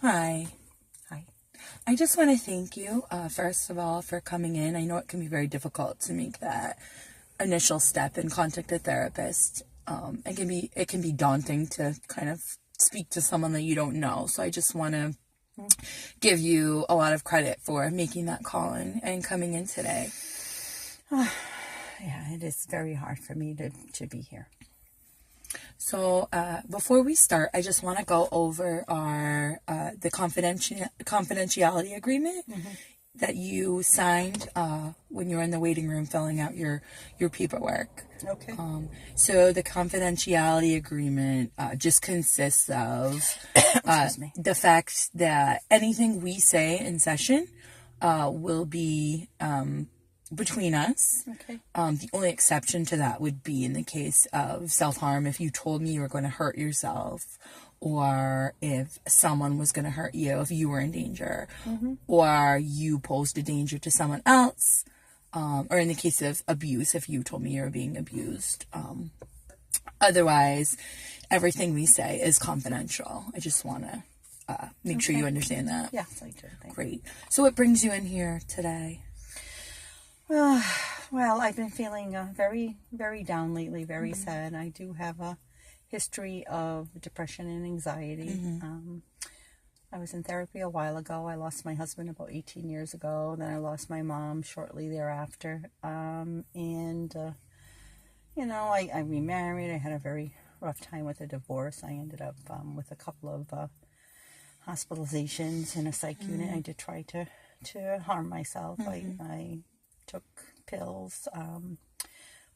Hi. Hi. I just want to thank you, first of all, for coming in. I know it can be very difficult to make that initial step and contact a therapist. It can be daunting to kind of speak to someone that you don't know. So I just want to give you a lot of credit for making that call and coming in today. Yeah, it is very hard for me to be here. So before we start, I just want to go over the confidentiality agreement that you signed when you were in the waiting room filling out your paperwork. Okay. So the confidentiality agreement just consists of the fact that anything we say in session will be between us. Okay. The only exception to that would be in the case of self-harm. If you told me you were going to hurt yourself, or if someone was going to hurt you, if you were in danger, or you posed a danger to someone else, or in the case of abuse, if you told me you were being abused. Otherwise, everything we say is confidential. I just want to make sure you understand that. Yes, I do. Thank Great. So what brings you in here today? Well, I've been feeling very, very down lately, very sad. I do have a history of depression and anxiety. I was in therapy a while ago. I lost my husband about 18 years ago. Then I lost my mom shortly thereafter. I remarried. I had a very rough time with a divorce. I ended up with a couple of hospitalizations in a psych unit. I did try to harm myself. I took pills,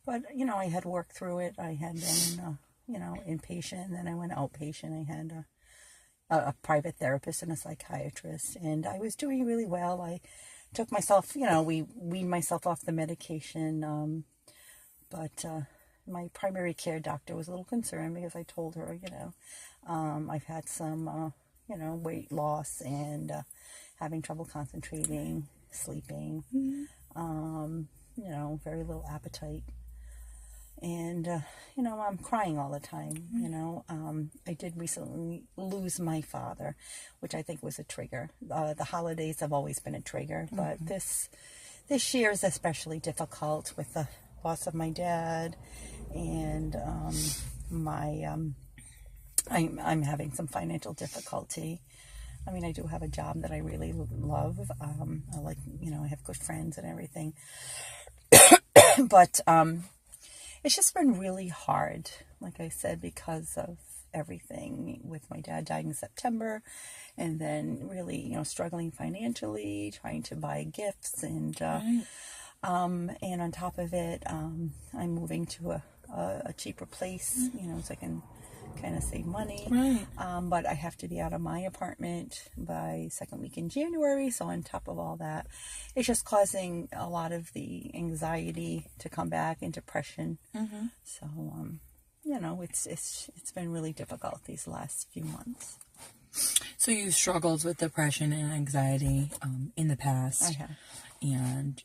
but I had worked through it. I had been inpatient, and then I went outpatient. I had a private therapist and a psychiatrist, and I was doing really well. I took myself, we weaned myself off the medication, but my primary care doctor was a little concerned because I told her, I've had some weight loss and having trouble concentrating, sleeping, very little appetite. And, I'm crying all the time, I did recently lose my father, which I think was a trigger. The holidays have always been a trigger, but this year is especially difficult with the loss of my dad, and I'm having some financial difficulty. I mean, I do have a job that I really love. I like, I have good friends and everything. But it's just been really hard, like I said, because of everything with my dad dying in September, and then really, struggling financially, trying to buy gifts, and on top of it, I'm moving to a cheaper place, so I can kind of save money. Right. But I have to be out of my apartment by second week in January. So on top of all that, it's just causing a lot of the anxiety to come back and depression. So, it's been really difficult these last few months. So you've struggled with depression and anxiety in the past. I have. And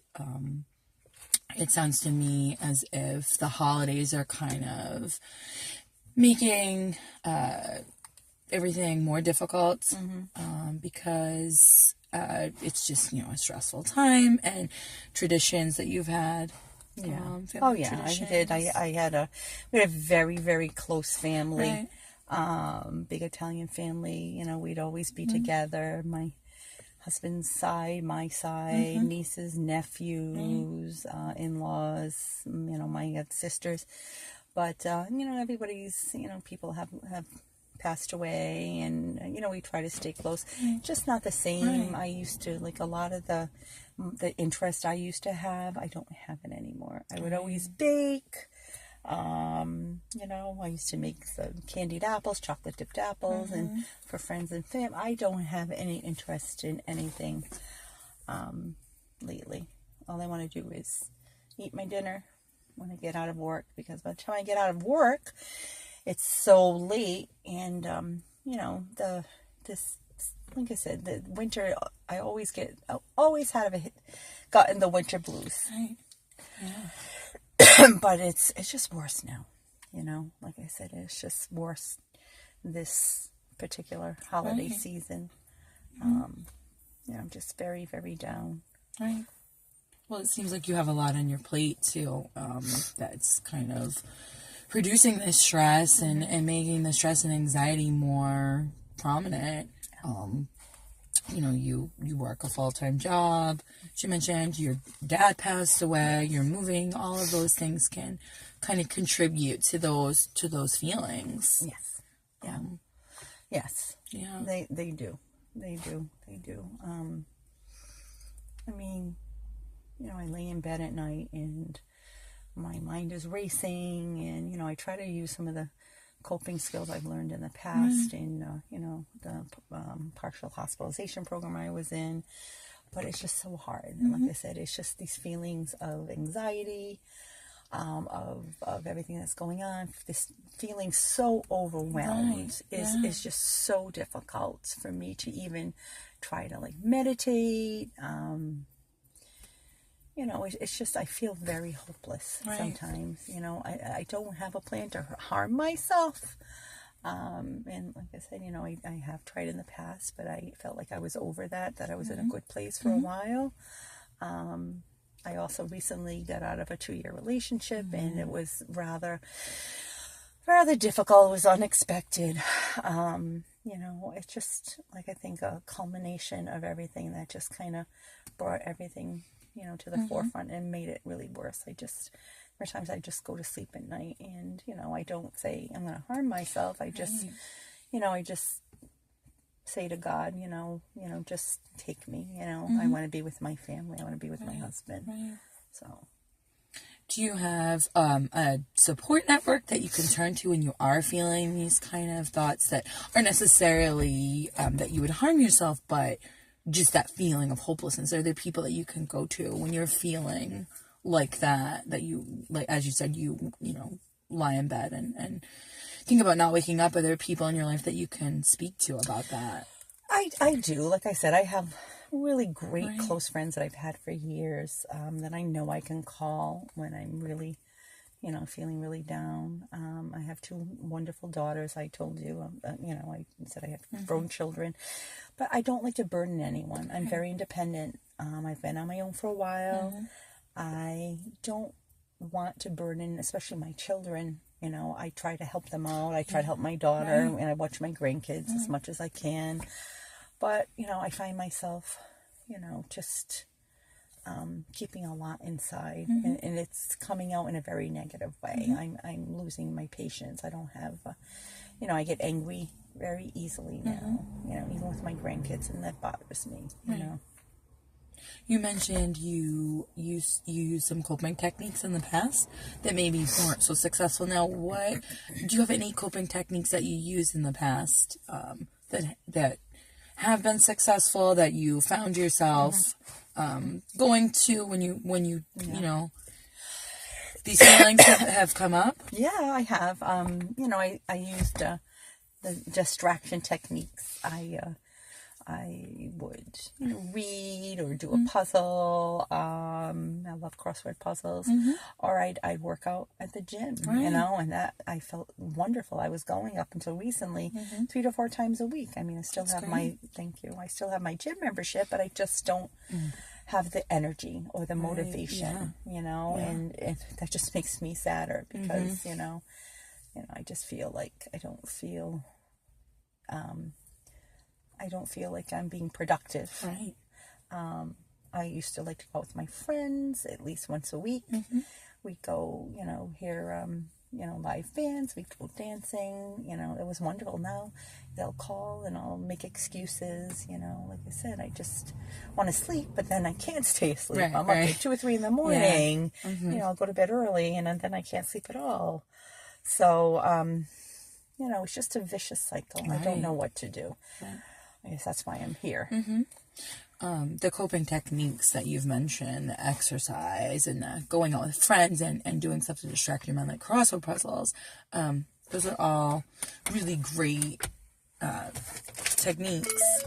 it sounds to me as if the holidays are kind of making everything more difficult because it's just, a stressful time, and traditions that you've had. Yeah. Family I traditions. did. We had a very, very close family. Right. Big Italian family. We'd always be together. My husband's side, my side, nieces, nephews, in-laws, my sisters. But, everybody's, people have passed away, and, we try to stay close. Just not the same. I used to, like, a lot of the interest I used to have, I don't have it anymore. I would always bake. I used to make the candied apples, chocolate dipped apples, and for friends and family. I don't have any interest in anything lately. All I want to do is eat my dinner when I get out of work, because by the time I get out of work, it's so late, and like I said, the winter, I always gotten the winter blues. Right. Yeah. But it's just worse now, like I said, it's just worse this particular holiday season. I'm just very, very down. Right. Well, it seems like you have a lot on your plate too. That's kind of producing this stress and making the stress and anxiety more prominent. You work a full-time job. She mentioned your dad passed away. You're moving. All of those things can kind of contribute to those feelings. Yes. Yeah. Yes. Yeah. They do. They do. I mean, I lay in bed at night and my mind is racing, and I try to use some of the coping skills I've learned in the past in the partial hospitalization program I was in, but it's just so hard. And like I said, it's just these feelings of anxiety, of everything that's going on. This feeling so overwhelmed is just so difficult for me to even try to meditate. It's just, I feel very hopeless sometimes. I don't have a plan to harm myself. And like I said, I have tried in the past, but I felt like I was over that I was in a good place for a while. I also recently got out of a 2-year relationship, and it was rather difficult. It was unexpected. It's just I think a culmination of everything that just kind of brought everything to the forefront and made it really worse. There are times I just go to sleep at night and, I don't say I'm going to harm myself. I just, I just say to God, just take me, I want to be with my family. I want to be with my husband. Right. So. Do you have a support network that you can turn to when you are feeling these kind of thoughts that aren't necessarily that you would harm yourself, but just that feeling of hopelessness? Are there people that you can go to when you're feeling like that you, as you said, you lie in bed and think about not waking up? Are there people in your life that you can speak to about that? I do. Like I said, I have really great close friends that I've had for years, that I know I can call when I'm really, feeling really down. I have 2 wonderful daughters. I told you, I said I have grown children, but I don't like to burden anyone. I'm very independent. I've been on my own for a while. I don't want to burden, especially my children. I try to help them out. I try to help my daughter, and I watch my grandkids as much as I can. But, I find myself, just keeping a lot inside, and it's coming out in a very negative way. I'm losing my patience. I don't have, I get angry very easily now, even with my grandkids, and that bothers me, You mentioned you used some coping techniques in the past that maybe weren't so successful. Now, do you have any coping techniques that you used in the past that have been successful, that you found yourself going to when you these feelings have come up? Yeah, I have. I used the distraction techniques. I would read or do a puzzle. I love crossword puzzles. Or I'd work out at the gym, and that I felt wonderful. I was going up until recently 3 to 4 times a week. I mean, I still have I still have my gym membership, but I just don't have the energy or the motivation, and that just makes me sadder because, I just feel like I don't feel like I'm being productive. Right. I used to like to go out with my friends at least once a week. We'd go, hear, live bands. We'd go dancing. It was wonderful. Now they'll call and I'll make excuses. Like I said, I just want to sleep, but then I can't stay asleep. I'm up at 2 or 3 in the morning. I'll go to bed early and then I can't sleep at all. So, it's just a vicious cycle. I don't know what to do. I guess that's why I'm here. The coping techniques that you've mentioned, the exercise and going out with friends and doing stuff to distract your mind, like crossword puzzles, those are all really great techniques.